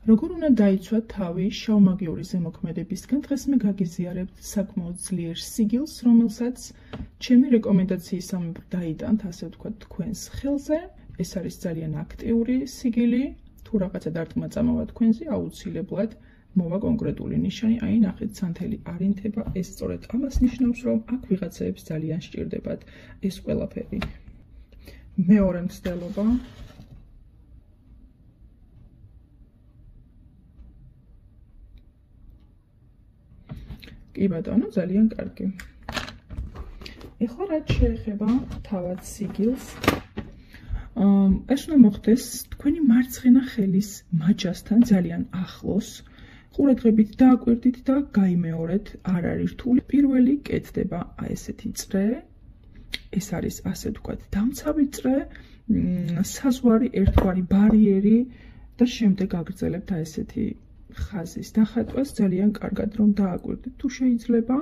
როგორ უნდა დაიცვათ თავი შავმაგიური ზემოქმედებისგან, დღეს მე გაგიზიარებთ საკმაოდ ძლიერ სიგილს, რომელსაც ჩემი რეკომენდაციის სამეფო დაიტანთ, ასე ვთქვათ, თქვენს ხელზე. ეს არის ძალიან აქტიური სიგილი, თუ რაღაცა დარტყმა წამოვა თქვენზე, აუცილებლად მოვა კონკრეტული ნიშანი, აი ნახეთ, სანთელი არ ინთება, ეს სწორედ ამას ნიშნავს, რომ აქ ვიღაცაებს ძალიან სჭირდებათ ეს ყველაფერი. მეორე მცდელობა. კი ბატონო, ძალიან კარგი. ეხლა რაც შეეხება თავად სიგილს, ეს უნდა მოხდეს თქვენი მარცხენა ხელის მაჯასთან ძალიან ახლოს. ყურადღებით დააკვირდით და გაიმეორეთ, არ არის რთული. პირველი კეთდება აი ესეთი წრე. ეს არის ასე ვთქვათ, დამცავი წრე, საზღვარი, ერთგვარი ბარიერი და შემდეგ აგრძელებთ აი ესეთი ხაზის დახატვას, ძალიან კარგად რომ დააკვირდით თუ შეიძლება.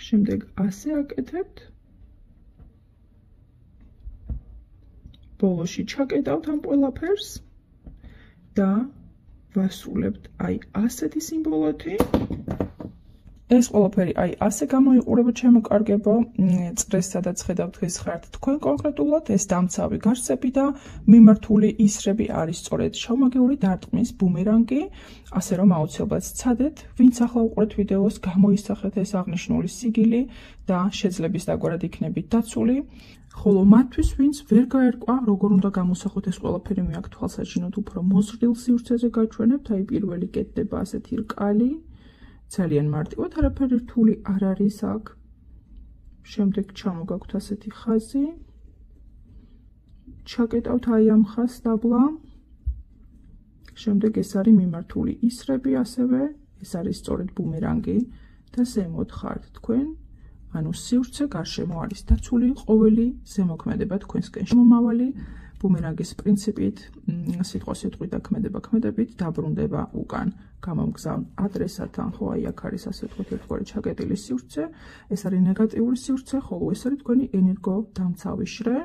შემდეგ ასე აკეთებთ. ბოლოში ჩაკეტავთ ამ ყველაფერს და ვასრულებთ აი ასეთი სიმბოლოთი. ეს ყველაფერი აი ასე გამოიყურება, ჩემო კარგებო. წრეს სადაც ხედავთ, ეს ხართ თქვენ კონკრეტულად, ეს დამცავი გარსები და მიმართული ისრები არის სწორედ შავმაგიური დარტყმის ბუმერანგი, ასე რომ აუცილებლად სცადეთ, ვინც ახლა უყურეთ ვიდეოს, გამოისახეთ ეს აღნიშნული სიგილი და შეძლების დაგვარად იქნებით დაცული. ხოლო მათთვის, ვინც ვერ გაერკვა, როგორ უნდა გამოსახოთ ეს ყველაფერი, მე აქ თვალსაჩინოდ უფრო მოზრდილ სივრცეზე გაჩვენებთ, აი პირველი კეთდება ასეთი რკალი. ძალიან მარტივად, არაფერი რთული არ არის აქ. შემდეგ ჩამოგაქვთ ასეთი ხაზი. ჩაკეტავთ აი ამ ხაზს დაბლა. შემდეგ ეს არის მიმართული ისრები ასევე, ეს არის სწორედ ბუმერანგი და ზემოთ ხართ თქვენ. ანუ სივრცე გარშემო არის დაცული, ყოველი ზემოქმედება თქვენსკენ შემომავალი ბუმერანგის პრინციპით, სიტყვასიტყვით და ქმედებით დაბრუნდება უკან. გამომგზავნ ადრესატთან, ხო, აი აქ არის ასე ვთქვათ ერთგვარი ჩაკეტილი სივრცე, ეს არის ნეგატიური სივრცე, ხოლო ეს არის თქვენი ენერგო დამცავი შრე,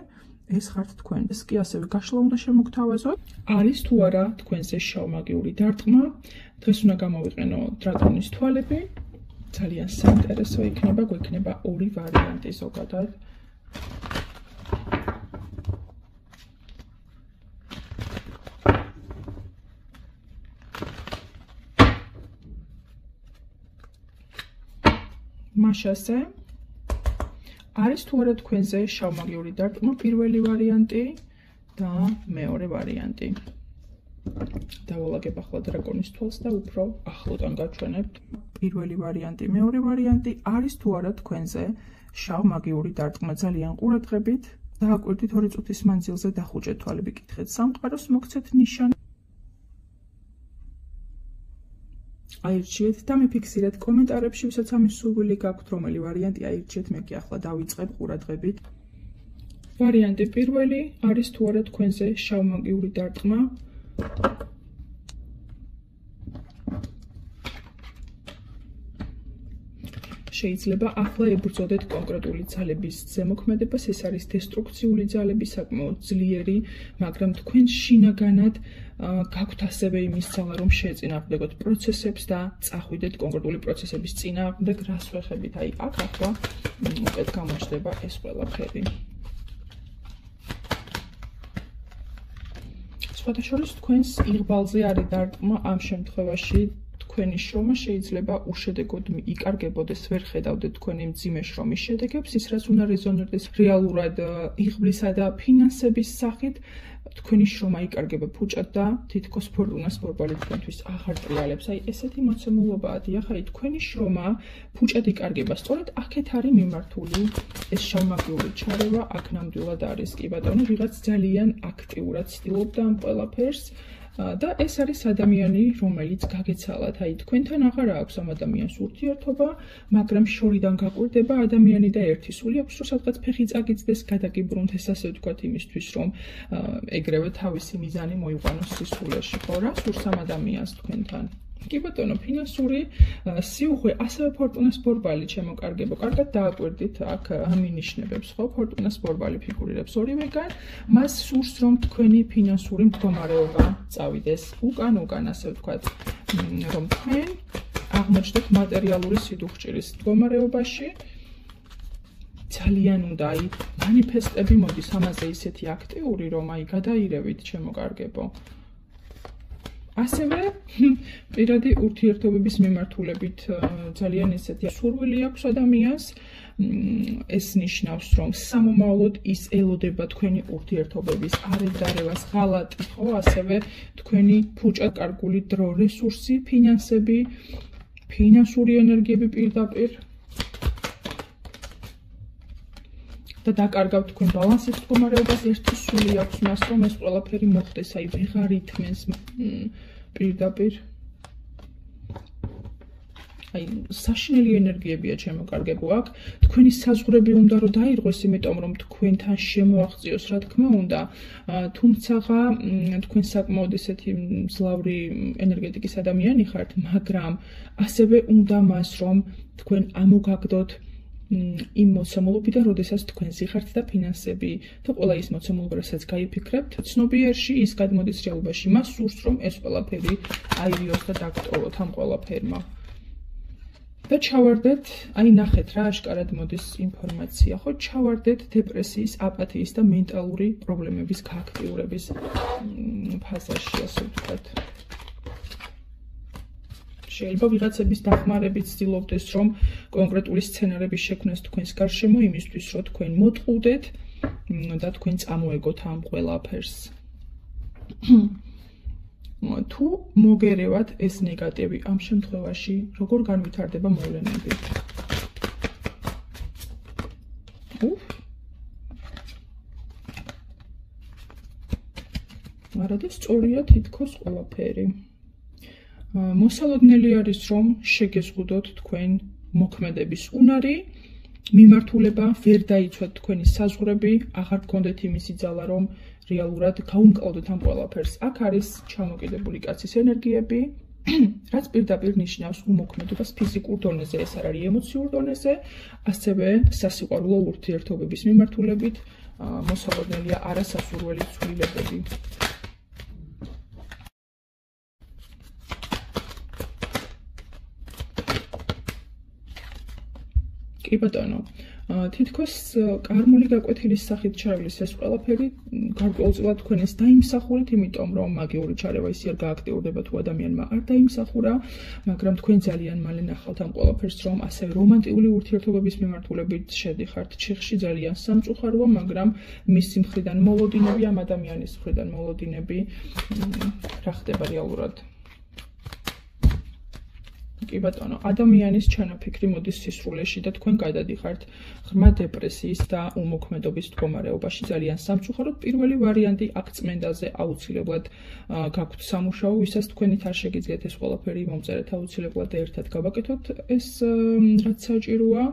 ეს ხართ თქვენ. ეს კი ასევე გაშლა უნდა შემოგთავაზოთ. არის თუ არა თქვენზე შავმაგიური დარტყმა, დღეს უნდა გამოვიყენო დრაკონის თვალები. ძალიან საინტერესო იქნება, გვექნება ორი ვარიანტი ზოგადად. მაშასე არის თუ არა თქვენზე შავმაგიური დარტყმა, პირველი ვარიანტი და მეორე ვარიანტი. დავალაგებ ახლა დრაკონის თვალს და უფრო ახლოდან გაჩვენებთ. პირველი ვარიანტი, მეორე ვარიანტი არის თუ არა თქვენზე შავმაგიური დარტყმა, ძალიან ყურადღებით დააკვირდით 2 წუთის მანძილზე დახუჭეთ თვალები, კითხეთ სამყაროს, მოგცეთ ნიშანი. აირჩიეთ და მიფიქსირეთ კომენტარებში, ვისაც ამის სურვილი გაქვთ, რომელი ვარიანტი აირჩიეთ, მე კი ახლა დავიწყებ ყურადღებით. ვარიანტი პირველი არის თუ არა თქვენზე შავმაგიური დარტყმა. შეიძლება ახლა ებრძოდეთ კონკრეტული ძალების ზემოქმედებას, ეს არის დესტრუქციული ძალები, საკმაოდ ძლიერი, მაგრამ თქვენ შინაგანად გაქვთ ასევე იმის ძალა, რომ შეეწინააღმდეგოთ პროცესებს და წახვიდეთ კონკრეტული პროცესების წინააღმდეგ, რას ვეხებით, აი აქ ახლა უკეთ გამოჩნდება ეს ყველაფერი. სხვადასხვა თქვენს იღბალზე არის დარტყმა, ამ შემთხვევაში თქვენი შრომა შეიძლება უშედეგოდ იკარგებოდეს, ვერ ხედავდეთ თქვენი მძიმე შრომის შედეგებს, ის რაც უნდა რეზონირდეს რეალურად იღბლისა და ფინანსების სახით, თქვენი შრომა იკარგება ფუჭად და თითქოს ფორტუნას ბორბალი თქვენთვის აღარ ტრიალებს. აი ესეთი მოცემულობაა, დიახ, აი თქვენი შრომა ფუჭად იკარგება. სწორედ აქეთ არის მიმართული ეს შავმაგიური ჩარევა, აქ ნამდვილად არის, კი ბატონო, ვიღაც ძალიან აქტიურად ცდილობდა ამ ყველაფერს. და ეს არის ადამიანი, რომელიც გაგეცალათ, აი თქვენთან აღარ აქვს ამ ადამიანს ურთიერთობა, მაგრამ შორიდან გაკვირდება ადამიანი და ერთი სული აქვს, რომ სადღაც ფეხი წაგიწდეს, გადაგიბრუნთ, ეს ასე ვთქვათ იმისთვის, რომ ეგრევე თავისი მიზანი მოიყვანოს სისულელში, ხო რა, სურს ამ ადამიანს თქვენთან. კი ბატონო, ფინანსური სიუხვე, ასევე ფორტუნას ბორბალი, ჩემო კარგებო, კარგად დააკვირდით აქ ამინიშნებებს, ხო? ფორტუნას ბორბალი ფიგურირებს ორივეგან, მას სურს რომ თქვენი ფინანსური მდგომარეობა წავიდეს უკან, ასე ვთქვათ, რომ თქვენ აღმოჩნდეთ მატერიალური სიდუხჭირის მდგომარეობაში. ძალიან უნდა მანიფესტები მოდის ამაზე ისეთი აქტიური, რომ გადაირევით, ჩემო კარგებო. ასევე პირადი ურთიერთობების მიმართულებით ძალიან ესეთი სურვილი აქვს ადამიანს. ეს ნიშნავს, რომ სამომავლოდ ის ელოდება თქვენი ურთიერთობების არევდარევას ღალატი, ხო? ასევე თქვენი ფუჭად კარგული დრო, რესურსი, ფინანსები, ფინანსური ენერგიები პირდაპირ და დაკარგავთ თქვენ ბალანსის მდგომარეობას. ერთი სული აქვს მას, რომ ეს ყველაფერი მოხდეს, ვეღარ ითმენს პირდაპირ. საშინელი ენერგიებია, ჩემო კარგებო, აქ თქვენი საზღვრები უნდა რომ დაირღვეს, იმიტომ რომ თქვენთან შემოაღწიოს, რა თქმა უნდა, თუმცა თქვენ საკმაოდ ესეთი მძლავრი ენერგეტიკის ადამიანი ხართ, მაგრამ ასევე უნდა მას რომ თქვენ ამოგაგდოთ იმ მოცემულობიდან, როდესაც თქვენ სიხართ და ფინანსები და ყველა ის მოცემულობა, რასაც გაიფიქრებთ, ცნობიერში ის გადმოდის რეალობაში. მას სურს რომ ეს ყველაფერი აირიოს და დაგტოვოთ ამ ყველაფერმა. და ჩავარდეთ, ნახეთ რა აშკარად მოდის ინფორმაცია, ხო? ჩავარდეთ დეპრესიის, აპათიის და მენტალური პრობლემების გააქტიურების ფაზაში, ასე ვთქვათ. შეიძლება ვიღაცების დახმარებით ცდილობდეს, რომ კონკრეტული სცენარების შექმნას თქვენს გარშემო, იმისთვის, რომ თქვენ მოტყუდეთ და თქვენ წამოეგოთ ამ ყველაფერს. თუ მოგერევათ ეს ნეგატივი, ამ შემთხვევაში როგორ განვითარდება მოვლენები? არადა სწორია თითქოს ყველაფერი. მოსალოდნელი არის, რომ შეგეზღუდოთ თქვენ მოქმედების უნარი, მიმართულება, ვერ დაიცვათ თქვენი საზღვრები, აღარ გქონდეთ იმისი ძალა, რომ რეალურად გაუმკლავდეთ ამ ყველაფერს. აქ არის ჩამოკიდებული კაცის ენერგიები, რაც პირდაპირ ნიშნავს უმოქმედობას ფიზიკურ დონეზე, ეს არ არის ემოციურ დონეზე, ასევე სასიყვარულო ურთიერთობების მიმართულებით მოსალოდნელია არასასურველი ცვლილებები. კი ბატონო, თითქოს კარმული გაკვეთილის სახით ჩაივლის ეს ყველაფერი გარკვეულწილად თქვენ ეს დაიმსახურეთ, იმიტომ რომ მაგიური ჩარევა ისე არ გააქტიურდება თუ ადამიანმა არ დაიმსახურა, მაგრამ თქვენ ძალიან მალე ნახავთ ამ ყველაფერს, რომ ასევე რომანტიკული ურთიერთობების მიმართულებით შედიხართ ჩიხში, ძალიან სამწუხაროა, მაგრამ მისი მხრიდან მოლოდინები, ამ ადამიანის მხრიდან მოლოდინები რა ხდება რეალურად? კი ბატონო, ადამიანის ჩანაფიქრი მოდის სისრულეში და თქვენ გადადიხართ ღრმა დეპრესიის და უმოქმედობის მდგომარეობაში. ძალიან სამწუხაროდ პირველი ვარიანტი აქ წმენდაზე აუცილებლად გაქვთ სამუშაო, ვისაც თქვენით არ შეგიძლიათ ეს ყველაფერი მომწერეთ აუცილებლად და ერთად გავაკეთოთ ეს რაც საჭიროა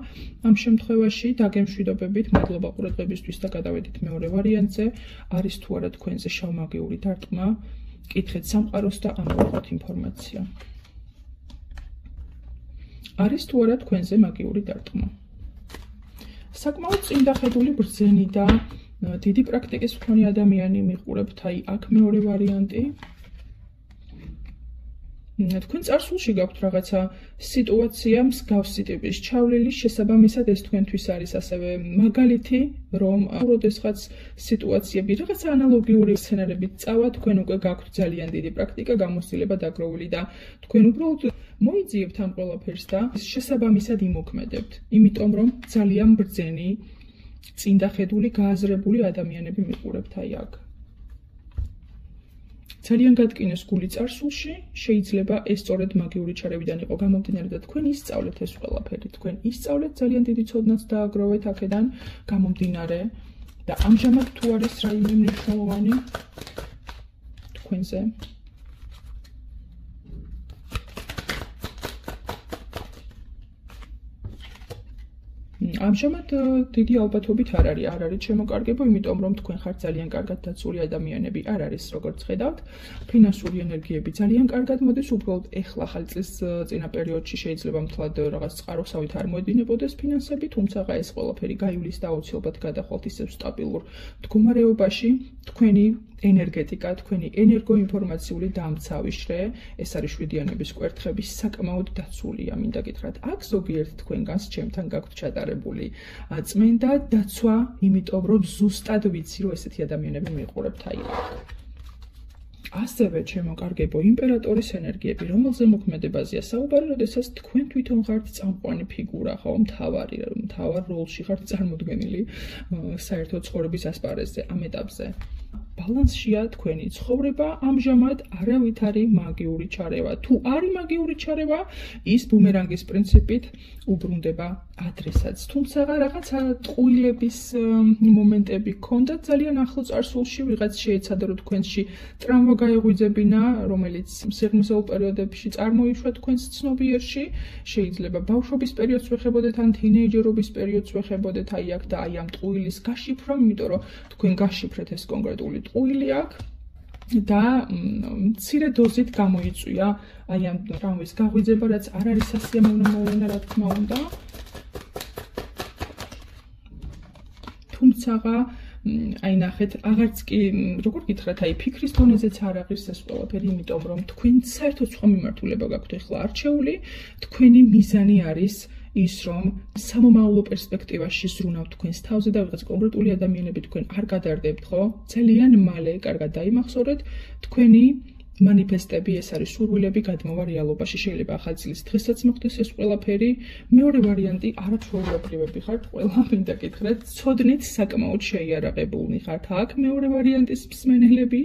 ამ შემთხვევაში. დაგემშვიდობებით, მადლობა ყურადღებისთვის და გადავედით მეორე ვარიანტზე. არის თუ არა თქვენზე შავმაგიური დარტყმა? კითხეთ სამყაროს და ამოვიღოთ ინფორმაცია. არის თუ არა თქვენზე მაგიური დარტყმა? საკმაოდ წინდახედული ბრძენი და დიდი პრაქტიკის მქონე ადამიანი მიყურებთ, აქ მეორე ვარიანტი. თქვენ წარსულში გაქვთ რაღაცა სიტუაცია მსგავსი ტიპის ჩავლილი, შესაბამისად ეს თქვენთვის არის ასევე მაგალითი, რომ როდესღაც სიტუაციები რაღაცა ანალოგიური სცენარებით წავა, თქვენ უკვე გაქვთ ძალიან დიდი პრაქტიკა, გამოცდილება დაგროვილი და თქვენ უბრალოდ მოიძიებთ ამ ყველაფერს და შესაბამისად იმოქმედებთ, იმიტომ რომ ძალიან ბრძენი, წინდახედული, გააზრებული ადამიანები მიყურებთ აქ. ძალიან გატკინეს გული წარსულში, შეიძლება ეს სწორედ მაგიური ჩარევიდან იყო გამომდინარე და თქვენ ისწავლეთ ეს ყველაფერი, თქვენ ისწავლეთ ძალიან დიდი ცოდნაც დააგროვეთ აქედან გამომდინარე და ამჟამად თუ არის რაიმე მნიშვნელოვანი თქვენზე? ამჟამად დიდი ალბათობით არ არის შემოკარგება, იმიტომ რომ თქვენ ხართ ძალიან კარგად დაცული ადამიანები არ არის, როგორც ხედავთ. ფინანსური ენერგიები ძალიან კარგად მოდის, უბრალოდ ეხლა ახალი წლის წინა პერიოდში შეიძლება მთლად რაღაც წყაროსავით არ მოედინებოდეს ფინანსები, თუმცა ეს ყველაფერი გაივლის და აუცილებლად გადახვალთ ისევ სტაბილურ მდგომარეობაში. თქვენი ენერგეტიკა, თქვენი ენერგოინფორმაციული დამცავიშრე, ეს არის შვიდიანების კვერთხები საკმაოდ დაცულია, მინდა გითხრათ. აქ ზოგიერთ თქვენგანს ჩემთან გაქვთ ჩატარებული წმენდა დაცვა, იმიტომ რომ ზუსტად ვიცი, რომ ესეთი ადამიანები მიყურებთ აიღოთ. ასევე შემოკარგებო იმპერატორის ენერგიები, რომელზე მოქმედებაზეა საუბარი, როდესაც თქვენ თვითონ ხართ წამყვანი ფიგურა, ხო, მთავარ როლში ხართ წარმოდგენილი საერთო ცხოვრების ასპარეზზე, ამ ეტაპზე. ბალანსშია თქვენი ცხოვრება, ამჟამად არავითარი მაგიური ჩარევა. თუ არის მაგიური ჩარევა, ის ბუმერანგის პრინციპით უბრუნდება ადრესაც. თუმცა რაღაცა ტყუილების მომენტები გქონდა ძალიან ახლო წარსულში, ვიღაც შეეცადა რომ თქვენში ტრავმა გაეღვიძებინა, რომელიც სიღრმისეულ პერიოდებში წარმოიშვა თქვენს ცნობიერში, შეიძლება ბავშვობის პერიოდს ვეხებოდეთ ან თინეიჯერობის პერიოდს ვეხებოდეთ, აი აქ და აი ამ ტყუილის გაშიფრვა, იმიტომ რომ თქვენ გაშიფრეთ ეს კონკრეტული ტყუილი აქ და მცირე დოზით გამოიწვია აი ამ ტრავმის გაღვიძება, რაც არ არის სასიამოვნო მოვლენა, რა თქმა უნდა. თუმცა აი ნახეთ, აღარც კი როგორ გითხრათ, აი ფიქრის დონეზეც არ აღირს ეს ყველაფერი, იმიტომ რომ თქვენ საერთოდ სხვა მიმართულება გაქვთ ახლა არჩეული, თქვენი მიზანი არის ის რომ სამომავლო პერსპექტივაში ზრუნავთ თქვენს თავზე და ვიღაც კონკრეტული ადამიანები თქვენ არ გადარდებთ, ხო? ძალიან მალე კარგად დაიმახსოვრეთ თქვენი манифестები, ეს არის სურვილები გადმოვა რეალობაში. შეიძლება ახალი წლის დღესაც მოხდეს ეს ყველაფერი. მეორე ვარიანტი, არაჩვეულებრივები ხართ ყველა, მინდა გითხრათ, ცოდნით საკმაოდ შეიარაღებულნი ხართ აქ. მეორე ვარიანტის მსმენელები,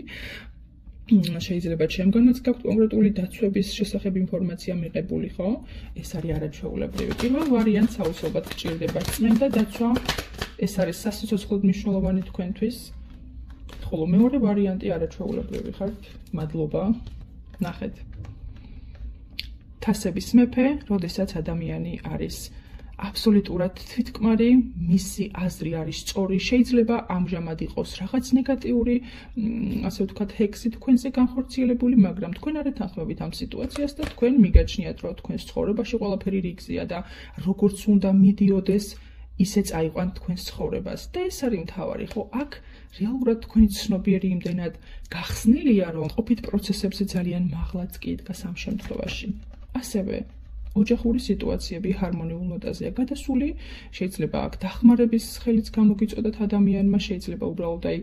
შეიძლება ჩემგანაც გაქვთ კონკრეტული დაცვების შესახებ ინფორმაცია მიღებული, ხო? ეს არის არაჩვეულებრივი. პირველ ვარიანტს აუცილებლად გჭირდება წმენდა დაცვა. ეს არის სასიცოცხლოდ მნიშვნელოვანი თქვენთვის. ხოლო მეორე ვარიანტი არაჩვეულებრივი ხართ. მადლობა. ნახეთ. თასების მეფე, როდესაც ადამიანი არის აბსოლუტურად თვითკმარი, მისი აზრი არის სწორი, შეიძლება ამჟამად იყოს რაღაც ნეგატიური, ასე ვთქვათ, ჰექსი თქვენზე განხორციელებული, მაგრამ თქვენ არ ეთანხმებით ამ სიტუაციას და თქვენ მიგაჩნიათ, რომ თქვენს ცხოვრებაში ყველაფერი რიგზია და როგორც უნდა მიდიოდეს, ისე წაიყვანთ თქვენს ცხოვრებას. და ეს არის მთავარი, ხო? აქ რეალურად თქვენი ცნობიერი იმდენად გახსნილია, რომ ყოფით პროცესებზე ძალიან მაღლაც კი იდგას ამ შემთხვევაში. ასევე ოჯახური სიტუაციები ჰარმონიულ ნოტაზეა გადასული, შეიძლება აქ დახმარების ხელიც გამოგიწოდათ ადამიანმა, შეიძლება უბრალოდ აი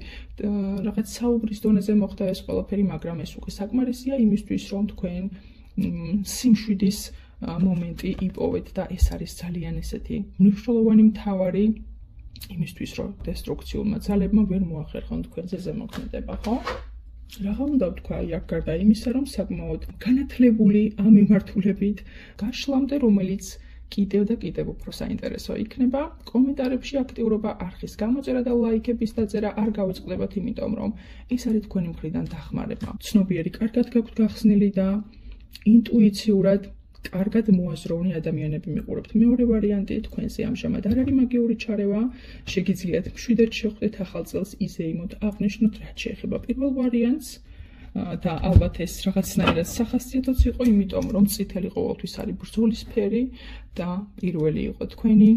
რაღაც საუბრის დონეზე მოხდა ეს ყველაფერი, მაგრამ ეს უკვე საკმარისია იმისთვის, რომ თქვენ სიმშვიდის მომენტი იპოვეთ და ეს არის ძალიან ესეთი მნიშვნელოვანი მთავარი იმისთვის, რომ დესტრუქციულმა ძალებმა ვერ მოახერხონ თქვენზე ზემოქმედება, ხო? Raha უნდა ვთქვა აქ გარდა იმისა, რომ საკმაოდ განათლებული ამ მიმართულებით გაშლამდე, რომელიც კიდევ და კიდევ უფრო საინტერესო იქნება. კომენტარებში აქტიურობა, არხის გამოწერა და ლაიქების დაწერა არ გავიწყდებათ, იმიტომ რომ ეს არის თქვენი მხრიდან დახმარება. ცნობიერი კარგად გაქვთ გახსნილი და ინტუიციურად კარგად მოაზროვნე ადამიანები მიყურებთ. მეორე ვარიანტი, თქვენზე ამჟამად არ არის მაგიური ჩარევა, შეგიძლიათ მშვიდად შეხვდეთ ახალ წელს, იზეიმოთ, აღნიშნოთ, რაც შეეხება პირველ ვარიანტს და ალბათ ეს რაღაცნაირად სახასიათოც იყო, იმიტომ რომ წითელი ყოველთვის არის ბრძოლის ფერი და პირველი იყო თქვენი,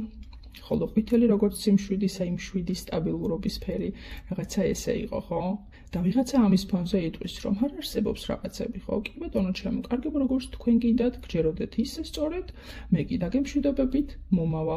ხოლო ყვითელი როგორც სიმშვიდის, აი მშვიდის სტაბილურობის ფერი, რაღაცა ესე იყო, ხო? და ვიღაცა ამის ფონზე იტყვის, რომ არ არსებობს რაღაცები, ხო? კი ბატონო, ჩემო, კარგება როგორც თქვენ გინდათ, გჯეროდეთ ისე სწორედ, მე კი დაგემშვიდობებით, მომავალ